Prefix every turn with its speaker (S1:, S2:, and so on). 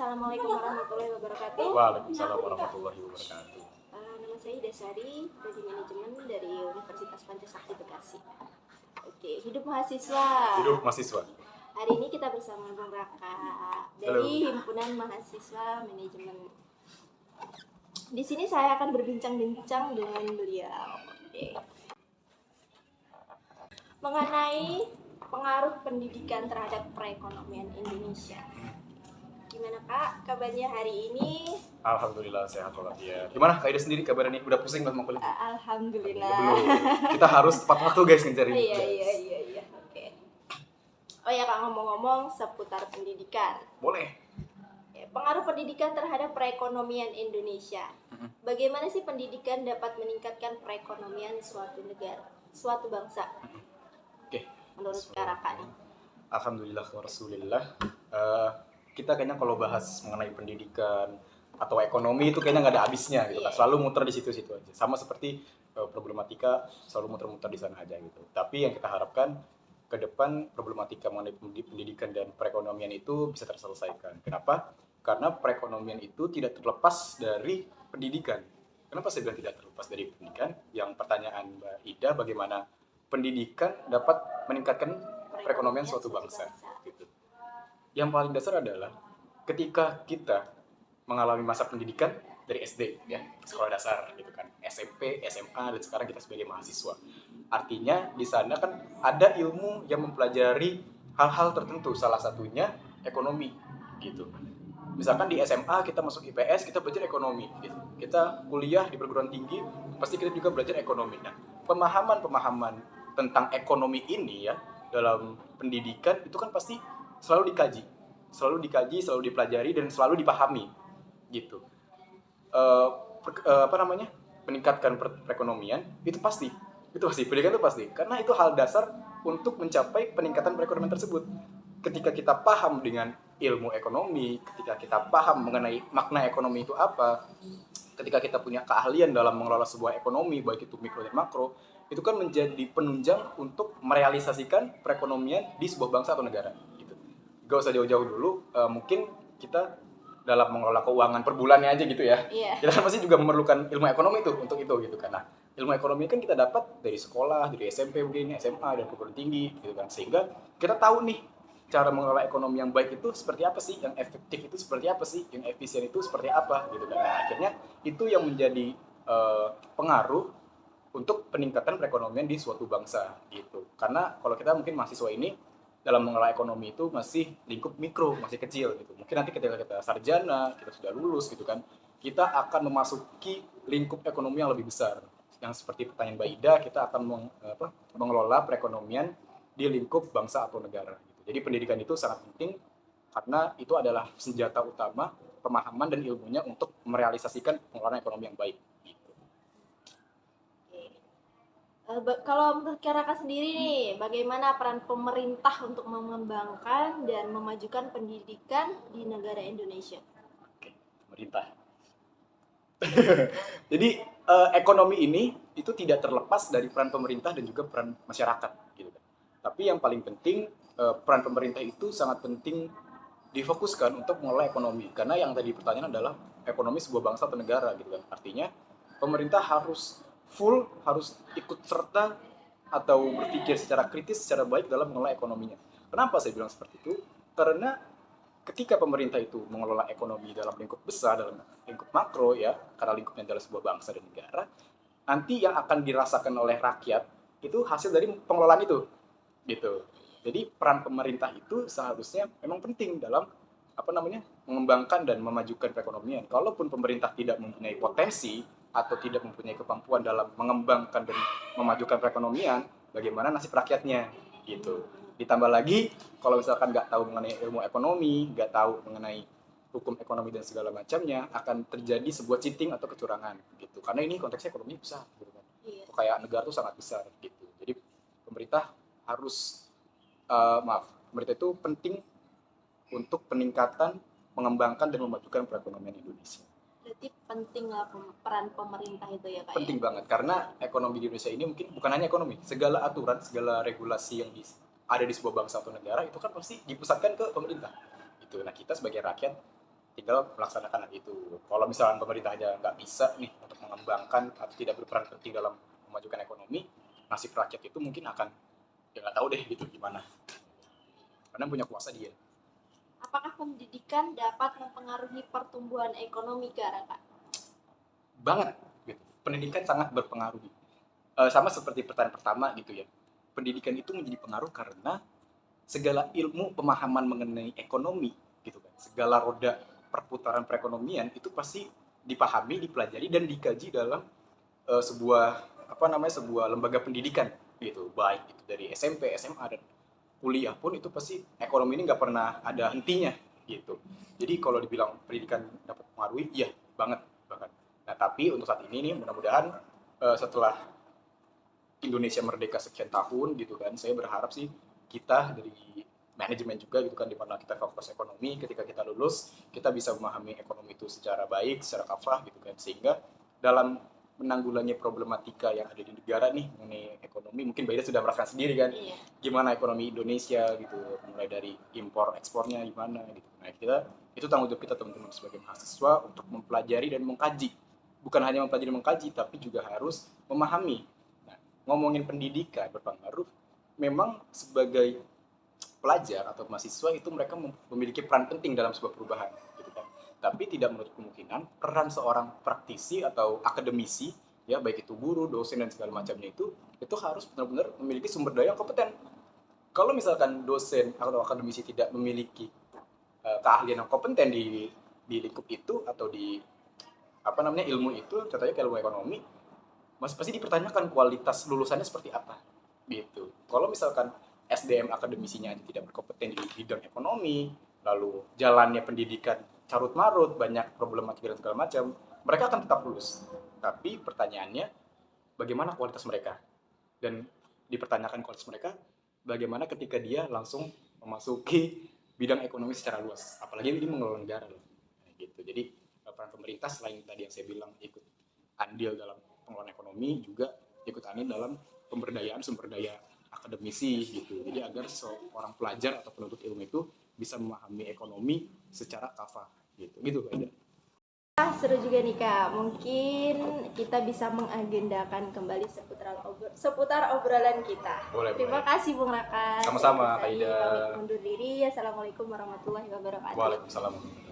S1: Assalamualaikum warahmatullahi wabarakatuh.
S2: Waalaikumsalam warahmatullahi wabarakatuh.
S1: Nama saya Dasari, Prodi Manajemen dari Universitas Pancasakti Bekasi. Oke, hidup mahasiswa.
S2: Hidup mahasiswa.
S1: Hari ini kita bersama Bung Raka dari Himpunan Mahasiswa Manajemen. Di sini saya akan berbincang-bincang dengan beliau. Oke. Mengenai pengaruh pendidikan terhadap perekonomian Indonesia. Gimana Kak kabarnya hari ini?
S2: Alhamdulillah sehat walafiat. Gimana Kak Ida sendiri kabarnya nih? Udah pusing belum mau kuliah?
S1: Alhamdulillah.
S2: Belum. Kita harus tepat waktu guys ngejar ini.
S1: Iya. Oke. Oh ya Kak, ngomong-ngomong seputar pendidikan.
S2: Boleh.
S1: Pengaruh pendidikan terhadap perekonomian Indonesia. Bagaimana sih pendidikan dapat meningkatkan perekonomian suatu negara, suatu bangsa?
S2: Oke.
S1: Menurut Kak Raka nih.
S2: Alhamdulillah wa rasulillah. Kita kayaknya kalau bahas mengenai pendidikan atau ekonomi itu kayaknya nggak ada habisnya gitu kan. Selalu muter di situ-situ aja. Sama seperti problematika selalu muter-muter di sana aja gitu. Tapi yang kita harapkan ke depan problematika mengenai pendidikan dan perekonomian itu bisa terselesaikan. Kenapa? Karena perekonomian itu tidak terlepas dari pendidikan. Kenapa saya bilang tidak terlepas dari pendidikan? Yang pertanyaan Mbak Ida, bagaimana pendidikan dapat meningkatkan perekonomian suatu bangsa. Gitu. Yang paling dasar adalah ketika kita mengalami masa pendidikan dari SD, ya, sekolah dasar, gitu kan, SMP, SMA, dan sekarang kita sebagai mahasiswa. Artinya di sana kan ada ilmu yang mempelajari hal-hal tertentu, salah satunya ekonomi, gitu. Misalkan di SMA kita masuk IPS, kita belajar ekonomi, gitu. Kita kuliah di perguruan tinggi, pasti kita juga belajar ekonomi. Nah, pemahaman tentang ekonomi ini ya dalam pendidikan itu kan pasti selalu dikaji, selalu dipelajari dan selalu dipahami, gitu. Meningkatkan perekonomian itu pasti pendidikan itu pasti, karena itu hal dasar untuk mencapai peningkatan perekonomian tersebut. Ketika kita paham dengan ilmu ekonomi, ketika kita paham mengenai makna ekonomi itu apa, ketika kita punya keahlian dalam mengelola sebuah ekonomi, baik itu mikro dan makro, itu kan menjadi penunjang untuk merealisasikan perekonomian di sebuah bangsa atau negara. Gitu. Gak usah jauh-jauh dulu, mungkin kita dalam mengelola keuangan per bulannya aja gitu ya. Kita pasti juga memerlukan ilmu ekonomi tuh untuk itu gitu kan. Nah, ilmu ekonomi kan kita dapat dari sekolah, dari SMP mungkin, SMA dan perguruan tinggi gitu kan. Sehingga kita tahu nih cara mengelola ekonomi yang baik itu seperti apa sih, yang efektif itu seperti apa sih, yang efisien itu seperti apa gitu kan. Nah, akhirnya itu yang menjadi pengaruh untuk peningkatan perekonomian di suatu bangsa gitu. Karena kalau kita mungkin mahasiswa ini dalam mengelola ekonomi itu masih lingkup mikro, masih kecil gitu. Mungkin nanti ketika kita sarjana, kita sudah lulus gitu kan, kita akan memasuki lingkup ekonomi yang lebih besar. Yang seperti pertanyaan Mbak Ida, kita akan mengelola perekonomian di lingkup bangsa atau negara. Gitu. Jadi pendidikan itu sangat penting karena itu adalah senjata utama pemahaman dan ilmunya untuk merealisasikan pengelolaan ekonomi yang baik. Gitu.
S1: Kalau menurut Kak Raka sendiri nih, bagaimana peran pemerintah untuk mengembangkan dan memajukan pendidikan di negara Indonesia?
S2: Oke, pemerintah. Jadi ekonomi ini itu tidak terlepas dari peran pemerintah dan juga peran masyarakat, gitu. Tapi yang paling penting peran pemerintah itu sangat penting difokuskan untuk mengelola ekonomi, karena yang tadi pertanyaan adalah ekonomi sebuah bangsa atau negara, gitu kan. Artinya pemerintah harus ikut serta atau berpikir secara kritis, secara baik dalam mengelola ekonominya. Kenapa saya bilang seperti itu? Karena ketika pemerintah itu mengelola ekonomi dalam lingkup besar, dalam lingkup makro ya, karena lingkupnya adalah sebuah bangsa dan negara, nanti yang akan dirasakan oleh rakyat itu hasil dari pengelolaan itu, gitu. Jadi peran pemerintah itu seharusnya memang penting dalam mengembangkan dan memajukan perekonomian. Kalaupun pemerintah tidak mempunyai potensi atau tidak mempunyai kemampuan dalam mengembangkan dan memajukan perekonomian, bagaimana nasib rakyatnya, gitu. Ditambah lagi kalau misalkan nggak tahu mengenai ilmu ekonomi, nggak tahu mengenai hukum ekonomi dan segala macamnya, akan terjadi sebuah cheating atau kecurangan, gitu. Karena ini konteksnya ekonomi besar, gitu kan. Kayak negara tuh sangat besar, gitu. Jadi pemerintah harus pemerintah itu penting untuk peningkatan, mengembangkan dan memajukan perekonomian Indonesia.
S1: Berarti penting lah peran pemerintah itu ya Kak?
S2: Penting banget, karena ekonomi di Indonesia ini mungkin bukan hanya ekonomi, segala aturan, segala regulasi yang ada di sebuah bangsa atau negara itu kan pasti dipusatkan ke pemerintah. Itu. Nah, kita sebagai rakyat tinggal melaksanakan hal itu. Kalau misalnya pemerintah aja nggak bisa nih untuk mengembangkan atau tidak berperan penting dalam memajukan ekonomi, nasib rakyat itu mungkin akan ya nggak tahu deh gitu gimana. Karena punya kuasa dia.
S1: Apakah pendidikan dapat mempengaruhi pertumbuhan ekonomi Kak Raka?
S2: Banget gitu. Pendidikan sangat berpengaruh. Sama seperti pertanyaan pertama gitu ya. Pendidikan itu menjadi pengaruh karena segala ilmu pemahaman mengenai ekonomi gitu kan. Segala roda perputaran perekonomian itu pasti dipahami, dipelajari dan dikaji dalam sebuah sebuah lembaga pendidikan gitu. Baik itu dari SMP, SMA dan kuliah pun itu pasti ekonomi ini nggak pernah ada hentinya gitu. Jadi kalau dibilang pendidikan dapat mempengaruhi, iya banget bahkan. Nah tapi untuk saat ini nih mudah-mudahan setelah Indonesia merdeka sekian tahun gitu kan, saya berharap sih kita dari manajemen juga gitu kan, di mana kita fokus ekonomi, ketika kita lulus kita bisa memahami ekonomi itu secara baik, secara kafah gitu kan, sehingga dalam menanggulangi problematika yang ada di negara nih mengenai ekonomi, mungkin Mbak Ida sudah merasakan sendiri kan,
S1: Iya.
S2: gimana ekonomi Indonesia gitu, mulai dari impor ekspornya gimana gitu. Nah kita itu tanggung jawab kita teman-teman sebagai mahasiswa untuk mempelajari dan mengkaji, bukan hanya mempelajari dan mengkaji tapi juga harus memahami. Nah, ngomongin pendidikan berpengaruh, memang sebagai pelajar atau mahasiswa itu mereka memiliki peran penting dalam sebuah perubahan gitu kan. Tapi tidak menutup kemungkinan peran seorang praktisi atau akademisi ya, baik itu guru, dosen dan segala macamnya itu harus benar-benar memiliki sumber daya yang kompeten. Kalau misalkan dosen atau akademisi tidak memiliki keahlian yang kompeten di lingkup itu atau di ilmu itu, contohnya kayak ilmu ekonomi, masih pasti dipertanyakan kualitas lulusannya seperti apa gitu. Kalau misalkan SDM akademisinya tidak berkompeten di bidang ekonomi, lalu jalannya pendidikan carut marut, banyak problematika dan segala macam, mereka akan tetap lulus. Tapi pertanyaannya, bagaimana kualitas mereka? Dan dipertanyakan kualitas mereka, bagaimana ketika dia langsung memasuki bidang ekonomi secara luas, apalagi ini mengelola negara loh. Gitu. Jadi peran pemerintah selain tadi yang saya bilang ikut andil dalam pengelolaan ekonomi, juga ikut andil dalam pemberdayaan sumber daya akademisi gitu. Jadi agar seorang pelajar atau penuntut ilmu itu bisa memahami ekonomi secara kafah gitu. Gitu Aida.
S1: Seru juga nih Kak, mungkin kita bisa mengagendakan kembali seputar obrolan kita.
S2: Boleh,
S1: Terima
S2: boleh.
S1: kasih Bung Raka.
S2: Sama-sama,
S1: Saya
S2: Kak Ida.
S1: pamit undur diri. Assalamualaikum warahmatullahi wabarakatuh.
S2: Waalaikumsalam.